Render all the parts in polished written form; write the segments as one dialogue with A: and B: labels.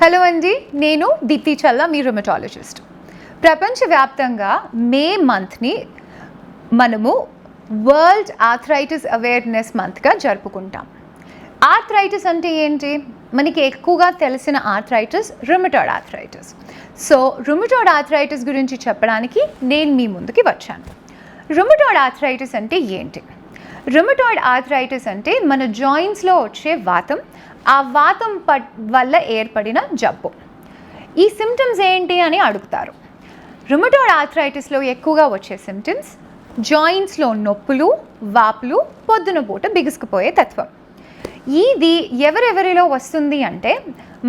A: Hello అండి, నేను దీప్తి చల్లా, మీ rheumatologist. ప్రపంచవ్యాప్తంగా మే మంత్ని మనము వరల్డ్ ఆర్థరైటిస్ అవేర్నెస్ మంత్గా జరుపుకుంటాం. ఆర్థరైటిస్ అంటే ఏంటి? మనకి ఎక్కువగా తెలిసిన arthritis rheumatoid arthritis. So rheumatoid arthritis గురించి చెప్పడానికి నేను మీ ముందుకి వచ్చాను. రుమటాయిడ్ ఆర్థరైటిస్ అంటే ఏంటి? రుమటాయిడ్ ఆర్థరైటిస్ అంటే మన జాయింట్స్లో వచ్చే వాతం, ఆ వాతం వల్ల ఏర్పడిన జబ్బు. ఈ సిమ్టమ్స్ ఏంటి అని అడుగుతారు. రుమటాయిడ్ ఆర్థరైటిస్లో ఎక్కువగా వచ్చే సిమ్టమ్స్ జాయింట్స్లో నొప్పులు, వాపులు, పొద్దున పూట బిగుసుకుపోయే తత్వం. ఇది ఎవరెవరిలో వస్తుంది అంటే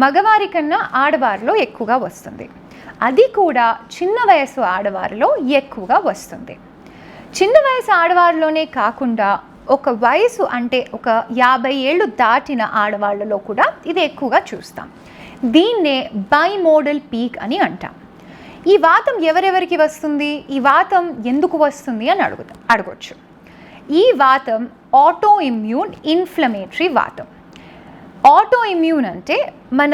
A: మగవారి కన్నా ఆడవారిలో ఎక్కువగా వస్తుంది. అది కూడా చిన్న వయసు ఆడవారిలో ఎక్కువగా వస్తుంది. చిన్న వయసు ఆడవారిలోనే కాకుండా ఒక వయసు అంటే ఒక 50 ఏళ్ళు దాటిన ఆడవాళ్ళలో కూడా ఇది ఎక్కువగా చూస్తాం. దీన్నే బైమోడల్ పీక్ అని అంటాం. ఈ వాతం ఎవరెవరికి వస్తుంది, ఈ వాతం ఎందుకు వస్తుంది అని అడగొచ్చు. ఈ వాతం ఆటో ఇమ్యూన్ ఇన్ఫ్లమేటరీ వాతం. ఆటో ఇమ్యూన్ అంటే మన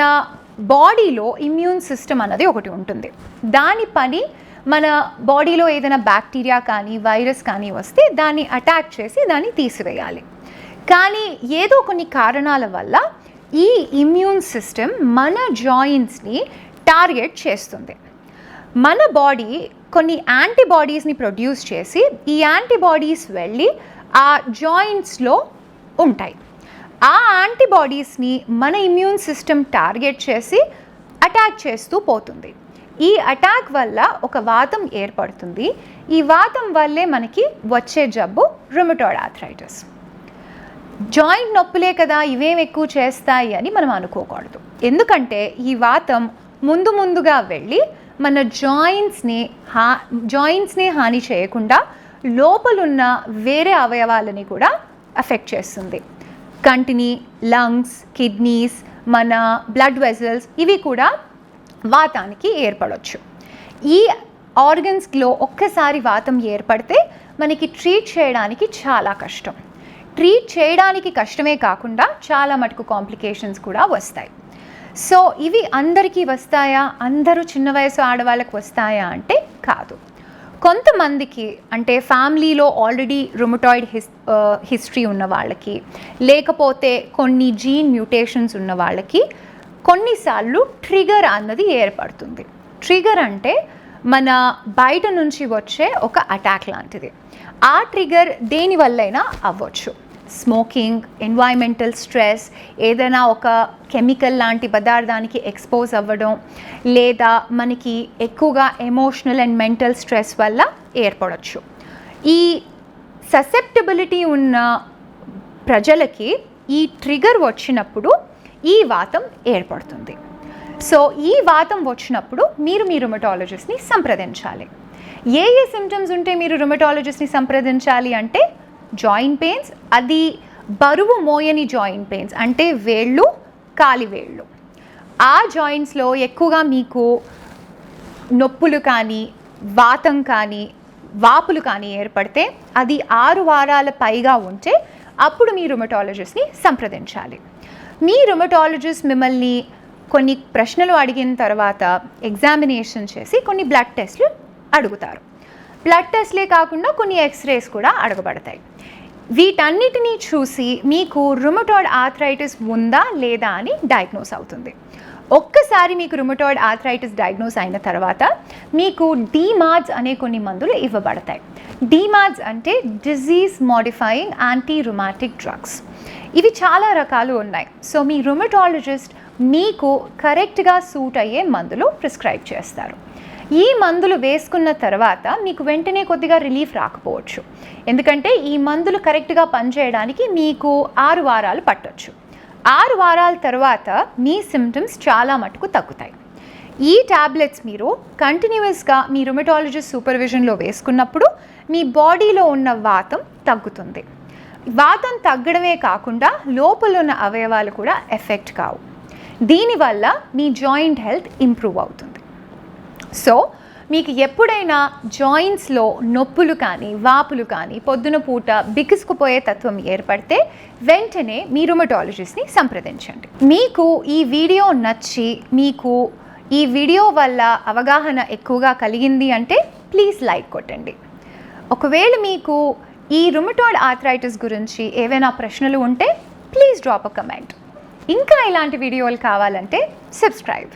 A: బాడీలో ఇమ్యూన్ సిస్టమ్ అన్నది ఒకటి ఉంటుంది. దాని పని మన బాడీలో ఏదైనా బ్యాక్టీరియా కానీ వైరస్ కానీ వస్తే దాన్ని అటాక్ చేసి దాన్ని తీసివేయాలి. కానీ ఏదో కొన్ని కారణాల వల్ల ఈ ఇమ్యూన్ సిస్టమ్ మన జాయింట్స్ని టార్గెట్ చేస్తుంది. మన బాడీ కొన్ని యాంటీబాడీస్ని ప్రొడ్యూస్ చేసి ఈ యాంటీబాడీస్ వెళ్ళి ఆ జాయింట్స్లో ఉంటాయి. ఆ యాంటీబాడీస్ని మన ఇమ్యూన్ సిస్టమ్ టార్గెట్ చేసి అటాక్ చేస్తూ పోతుంది. ఈ అటాక్ వల్ల ఒక వాతం ఏర్పడుతుంది. ఈ వాతం వల్లే మనకి వచ్చే జబ్బు రుమటాయిడ్ ఆర్థరైటిస్. జాయింట్ నొప్పులే కదా, ఇవేం ఎక్కువ చేస్తాయి అని మనం అనుకోకూడదు. ఎందుకంటే ఈ వాతం ముందుగా వెళ్ళి మన జాయింట్స్ని హాని చేయకుండా లోపలున్న వేరే అవయవాలని కూడా అఫెక్ట్ చేస్తుంది. కంటిని, లంగ్స్, కిడ్నీస్, మన బ్లడ్ వెజల్స్ ఇవి కూడా వాతానికి ఏర్పడవచ్చు. ఈ ఆర్గన్స్లో ఒక్కసారి వాతం ఏర్పడితే మనకి ట్రీట్ చేయడానికి చాలా కష్టం. ట్రీట్ చేయడానికి కష్టమే కాకుండా చాలా మటుకు కాంప్లికేషన్స్ కూడా వస్తాయి. సో ఇవి అందరికీ వస్తాయా, అందరూ చిన్న వయసు ఆడవాళ్ళకి వస్తాయా అంటే కాదు. కొంతమందికి అంటే ఫ్యామిలీలో ఆల్రెడీ రుమటాయిడ్ హిస్టరీ ఉన్న వాళ్ళకి, లేకపోతే కొన్ని జీన్ మ్యూటేషన్స్ ఉన్న వాళ్ళకి కొన్నిసార్లు ట్రిగర్ అన్నది ఏర్పడుతుంది. ట్రిగర్ అంటే మన బయట నుంచి వచ్చే ఒక అటాక్ లాంటిది. ఆ ట్రిగర్ దేనివల్లైనా అవ్వచ్చు. స్మోకింగ్, ఎన్వైరన్మెంటల్ స్ట్రెస్, ఏదైనా ఒక కెమికల్ లాంటి పదార్థానికి ఎక్స్పోజ్ అవ్వడం, లేదా మనకి ఎక్కువగా ఎమోషనల్ అండ్ మెంటల్ స్ట్రెస్ వల్ల ఏర్పడవచ్చు. ఈ ససెప్టబిలిటీ ఉన్న ప్రజలకి ఈ ట్రిగర్ వచ్చినప్పుడు ఈ వాతం ఏర్పడుతుంది. సో ఈ వాతం వచ్చినప్పుడు మీరు మీ రుమటాలజిస్ట్ని సంప్రదించాలి. ఏ సిమ్టమ్స్ ఉంటే మీరు రుమటాలజిస్ట్ని సంప్రదించాలి అంటే జాయింట్ పెయిన్స్, అది బరువు మోయని జాయింట్ పెయిన్స్ అంటే వేళ్ళు, కాలివేళ్ళు. ఆ జాయింట్స్లో ఎక్కువగా మీకు నొప్పులు కానీ, వాతం కానీ, వాపులు కానీ ఏర్పడితే అది 6 వారాల పైగా ఉంటే అప్పుడు మీ రుమటాలజిస్ట్ని సంప్రదించాలి. మీ రుమటాలజిస్ట్ మిమ్మల్ని కొన్ని ప్రశ్నలు అడిగిన తర్వాత ఎగ్జామినేషన్ చేసి కొన్ని బ్లడ్ టెస్ట్లు అడుగుతారు. బ్లడ్ టెస్ట్లే కాకుండా కొన్ని ఎక్స్రేస్ కూడా అడగబడతాయి. వీటన్నిటినీ చూసి మీకు రుమటాయిడ్ ఆర్థరైటిస్ ఉందా లేదా అని డయాగ్నోస్ అవుతుంది. ఒక్కసారి మీకు రుమటాయిడ్ ఆర్థరైటిస్ డయాగ్నోస్ అయిన తర్వాత మీకు డీమార్డ్స్ అనే కొన్ని మందులు ఇవ్వబడతాయి. డీమార్డ్స్ అంటే disease modifying anti rheumatic drugs. ఇవి చాలా రకాలు ఉన్నాయి. సో మీ రుమటాలజిస్ట్ మీకు కరెక్ట్గా సూట్ అయ్యే మందులు ప్రిస్క్రైబ్ చేస్తారు. ఈ మందులు వేసుకున్న తర్వాత మీకు వెంటనే కొద్దిగా రిలీఫ్ రాకపోవచ్చు. ఎందుకంటే ఈ మందులు కరెక్ట్గా పనిచేయడానికి మీకు 6 వారాలు పట్టొచ్చు. 6 వారాల తర్వాత మీ సిమ్టమ్స్ చాలా మటుకు తగ్గుతాయి. ఈ టాబ్లెట్స్ మీరు కంటిన్యూస్గా మీ రుమటాలజిస్ట్ సూపర్విజన్లో వేసుకున్నప్పుడు మీ బాడీలో ఉన్న వాతం తగ్గుతుంది. వాతం తగ్గడమే కాకుండా లోపల ఉన్న అవయవాలు కూడా ఎఫెక్ట్ కావు. దీనివల్ల మీ జాయింట్ హెల్త్ ఇంప్రూవ్ అవుతుంది. సో మీకు ఎప్పుడైనా జాయింట్స్లో నొప్పులు కానీ వాపులు కానీ పొద్దున పూట బిగుసుకుపోయే తత్వం ఏర్పడితే వెంటనే మీ రుమటాలజిస్ట్ని సంప్రదించండి. మీకు ఈ వీడియో నచ్చి మీకు ఈ వీడియో వల్ల అవగాహన ఎక్కువగా కలిగింది అంటే ప్లీజ్ లైక్ కొట్టండి. ఒకవేళ మీకు ఈ రుమటాయిడ్ ఆర్థరైటిస్ గురించి ఏవైనా ప్రశ్నలు ఉంటే ప్లీజ్ డ్రాప్ అ కమెంట్. ఇంకా ఇలాంటి వీడియోలు కావాలంటే సబ్స్క్రైబ్.